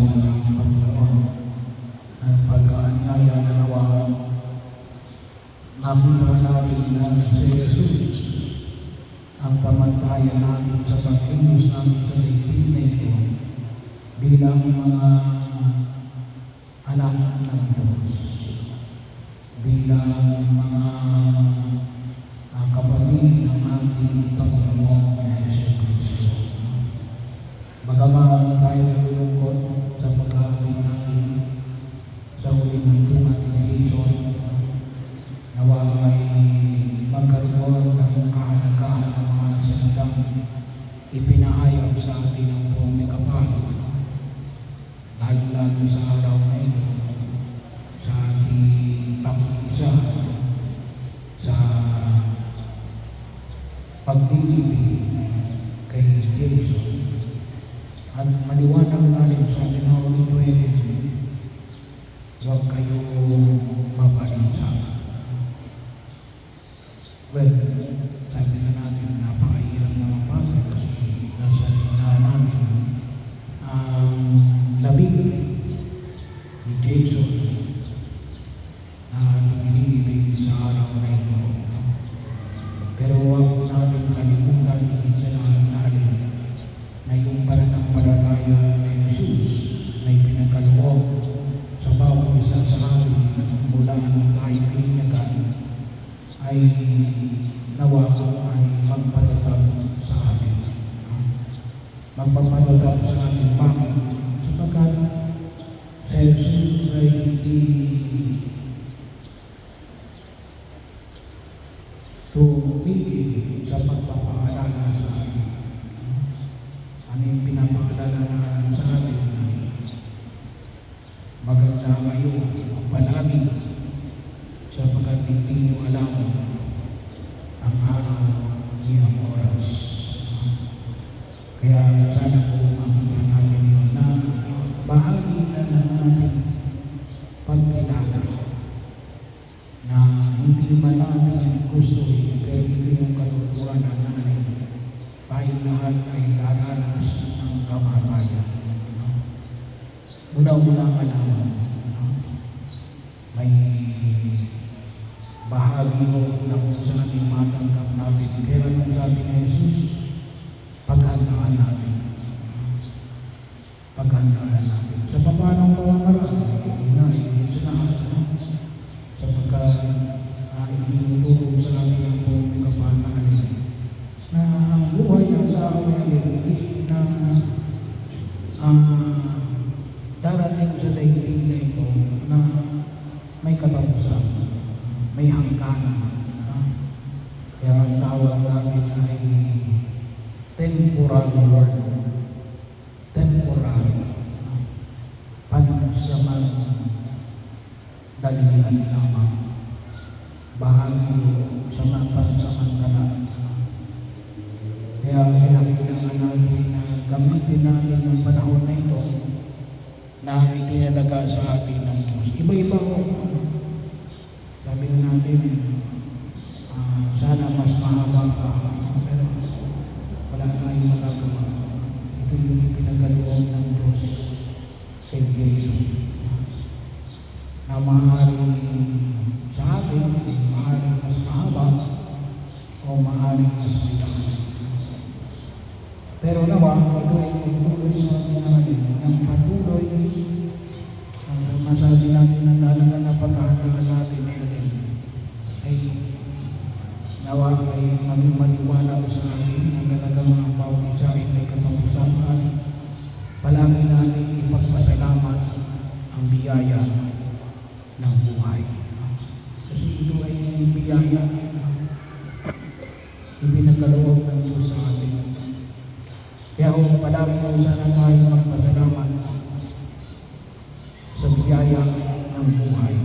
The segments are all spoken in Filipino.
mo ng Panginoon at pagkaanyaya na nawa makita natin na si Jesus ang pamantayan natin sa pagkilos natin sa daigdig na ito bilang mga anak ng Diyos, bilang mga kapatid ng ating Panginoon na Jesucristo. Bagaman tayo nalulungkot sa pag-aaway natin sa huling hantungan ng Jason, nawa ay magkaroon ng kahalagahan ng mga salitang ipinahayag sa atin ng buong may kapal, lalo sa araw na ito, sa ating pag-isa, sa pagdilibig kay Jason. At maliwanag natin sa ating Holy Trinity, huwag kayo mabalisa. Well, sabi na natin, napakahirap na mapagod kasi nasa na namin ang labing ni Jason na nililibig sa araw na ito. Pero huwag natin kalimutan sa lahat natin na yung pananampalataya ni Jesus na ipinagkaloob sa bawat isa sa atin mula nang tayo pininagan ay nawa ay magpatatag sa atin. Magpapatatag sa atin. Bakit? Sapagkat sa Jesus ay hindi tumigil sa pagpapaalala sa atin. Ano yung pinapaalala na sa atin? Maganda kayo palagi sapagkat hindi nyo alam ang araw niyang oras. Kaya sana po makita natin yun na bahagi na natin pagkilala na hindi man natin gusto pero ito yung katuturan na natin. Tayo lahat ay daranas ng kamatayan. Una-una ka naman, may bahagi mo na kung saan ating matanggap natin. Kaya nung sabi ni Jesus, paghandaan natin. Paghandaan natin. Sa papanong pamamaraan, hindi sa lahat. Sapagkat inuturo sa atin ang buong kapanahan na ang buhay ng tao ay hindi na darating sa daigdig na ito na may katapusan, may hangganan. Kaya ang tawag namin ay temporal word. Temporal. Pansamantalian lamang. Bahagi sa mga pansamantala. Kaya kailangan natin na gamitin natin ng panahon na ito na itinalaga sa atin ng Diyos. Iba-iba ko. Sabi natin, sana mas mahaba pa. Pero wala tayong magagawa. Ito yung ipinagkaloob ng Diyos kay Jesus. Na maaaring sa atin, maaaring mas mahaba o maaaring mas bilang. Pero nawa, ito ay magtuloy sa ating natin ng patuloy ang masabi natin ng halaga na pagkahandaan natin ngayon ay nawa ay aming maniwala sa atin ang talagang mga bawat sa akin ay katapusan at palagi natin ipagpasalamat ang biyaya ng buhay. Kasi ito ay biyaya ibinagkaloob ng Diyos sa atin. Kaya kung palagi ko sana tayo magpasalamat sa biyaya ng buhay.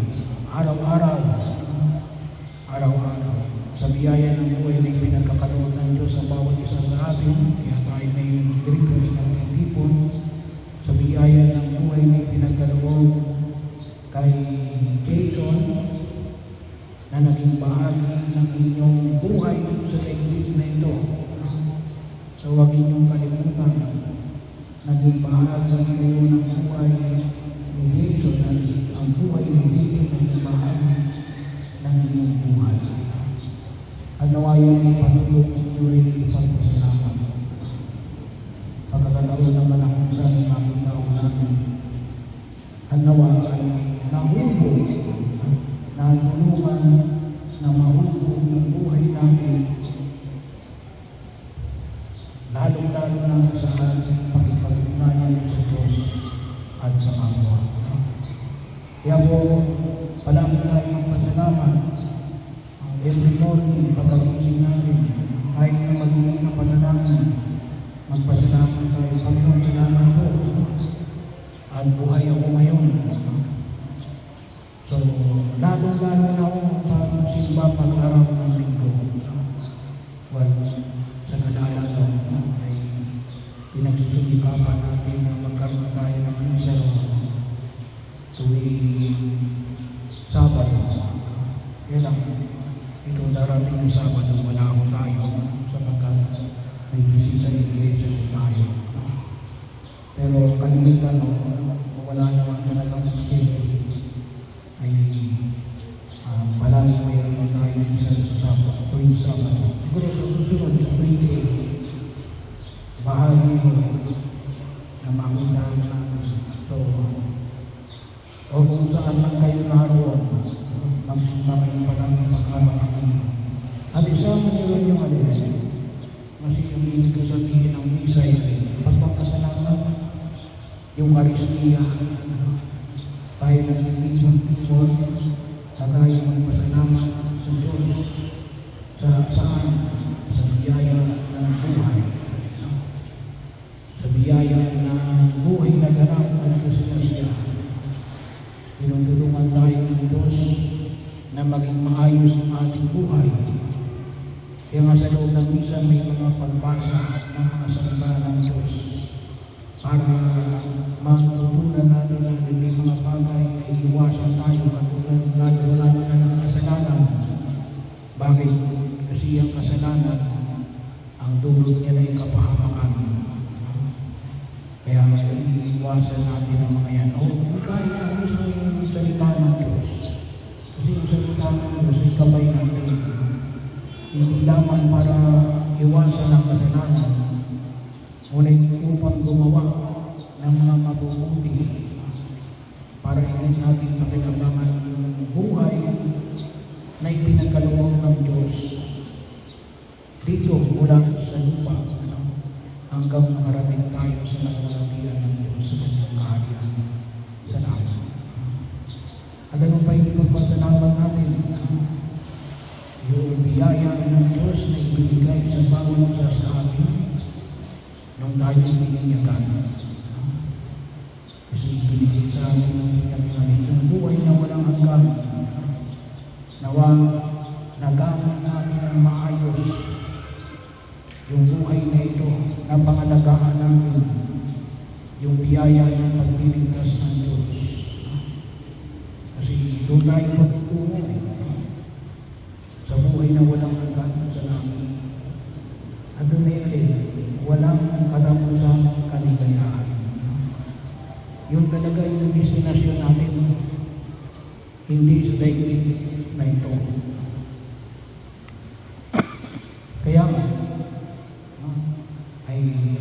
Araw-araw, sa biyaya ng buhay na pinagkakaloob ng Diyos sa bawat isa sa atin. Kaya tayo ngayon dito ay nagtitipon sa biyaya ng buhay na pinagkaloob kay Jason na naging bahagi ng inyong buhay sa daigdig na ito. So huwag inyong kalimutan, naging bahagi kayo ng buhay ay panulong ninyo rin ipagpasalamat. Pagkakataon naman akong sa mga tao namin, ang nawa ay nahubog, natulungan na mahubog ng buhay namin, lalong-lalo na sa ating pakipag-ugnayan sa Diyos at sa kapwa. Kaya po, palagi tayo magpasalamat every morning pagkagising natin, kahit na magiging na panalangin, magpasalamat tayo. Panginoon, salamat po at buhay ako ngayon. So, lalo-lalo na ako sa simba pag-araw ng linggo. Well, sa kadalasan ay pinagsusumikapan natin na magkaroon tayo ng misa tuwing Sabado. Yan lang. Ito darating ng Sabado, wala ako tayo sapagkat may bisita ng iglesia tayo. Pero kalimitan wala naman talagang schedule ay palagi mayroon tayo isa sa Sabado, tuwing Sabado. Siguro sa susunod sa 28, bahagi na makita natin. So, o kung saan lang kayo naroon, magsimba kayo palagi pagkakaroon. At isama nyo rin yung kasi yung ibig ko sabihin ng misa pagpapasalamat, yung Eucharistia, tayo nagtitipon-tipon, na tayo magpasalamat sa Diyos, sa saan? Sa biyaya ng buhay. Sa biyaya ng buhay na ganap at kasinasya. Tinutulungan tayo ng Diyos na maging maayos ang ating buhay. Kaya nga sa loob ng misa may mga pagbasa ng mga salita ng Diyos para matutunan natin na may mga bagay na iwasan tayo katulad lalo na ng kasalanan. Bakit? Kasi ang kasalanan, ang dulot niya ay kapahamakan. Kaya iiwasan natin ang mga yan. Kahit ang gusto yung salita ng Diyos. Kasi yung salita ng Diyos ay kamay natin. Hindi lamang para iwasan ang kasalanan, ngunit upang gumawa ng mga mabubuti para hindi natin pakinabangan yung buhay na ipinagkaloob ng Diyos dito mula sa lupa hanggang makarating tayo sa nagulatian ng Diyos sa kanyang kaharian sa langit. At ano pa yung pagpasalamat natin? Yung biyaya ng Diyos na ibinigay sa bawat isa sa atin nung tayo bininyagan. Kasi ibinigay sa atin ng bininyagan yung buhay na walang hanggan. Nawa nagamit natin ang maayos yung buhay na ito na pangalagaan namin yung biyaya ng pagliligtas ng Diyos. Kasi doon tayo matutungo sa buhay na walang hanggan sa langit. At doon ay walang katapusang kaligayahan. Yun talaga yung destinasyon natin, hindi sa daigdig na ito. Kaya ay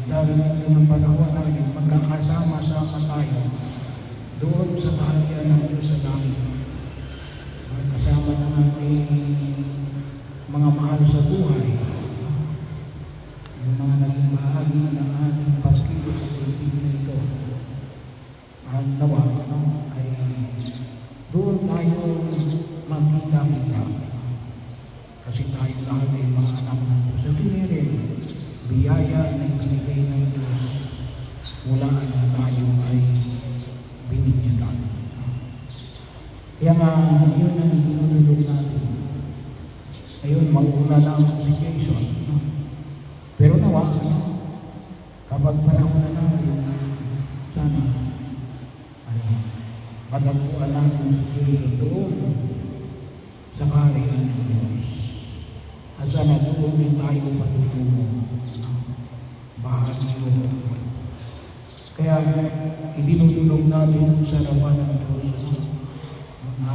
darating din ang panahon natin magkakasama-sama tayo doon sa kaharian ng Diyos sa langit. Kasama ng ating mga mahal sa buhay, yung mga naging bahagi ng ating paskilo sa daigdig na ito. Ang nawa ay doon tayo magkita-kita. Kasi tayo lahat ay mga anak ng Diyos. At rin, biyaya na ibinigay ng Diyos mula na tayo ay binigyatan. Kaya nga, yun ang binulog natin. Ayun, mag-una lang si Jason. Pero nawa, kapag panahon na natin, sana ay matatuan natin si Jason doon sa kaharian ng Diyos. At sana doon din tayo patutungo. Bahagi yun. Kaya, idinudulog natin sa harapan ng Diyos na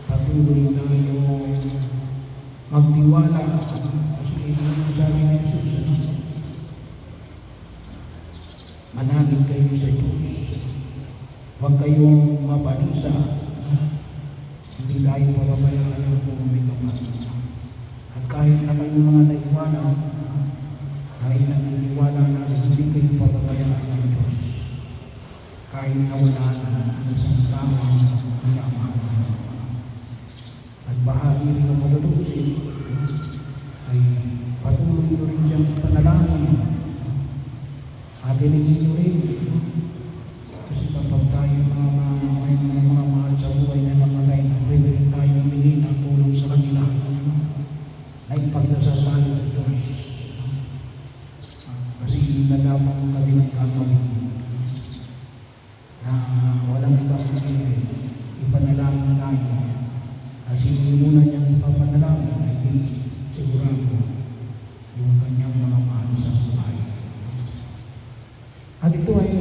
patuloy tayo magtiwala. Kasi ito ang sabi ni Jesus, manalig kayo sa Diyos. Huwag kayong mabalisa. Hindi tayo pababayaan ng kung may kapal. At kahit na kayong mga naiwala, kahit nagtitiwala natin, hindi kayo pababayaan ng Diyos. Kahit na wala na ang isang tao minamahal. At bahagi rin ng matutusin ay patuloy nyo rin siyang panalangin. At hiningin nyo rin. Kasi kapag tayo may mga mahal sa buhay na namatay, pwede rin tayo humingi ng tulong sa kanila. Na ipagdasal tayo sa Diyos. Kasi na lamang kanilang gagawin. Na walang ibang pagkili. Ipanalangin tayo. Kasi hindi muna niyang ipapanalangin, ay di sigurado yung kanyang mga mahal sa buhay. At ito ay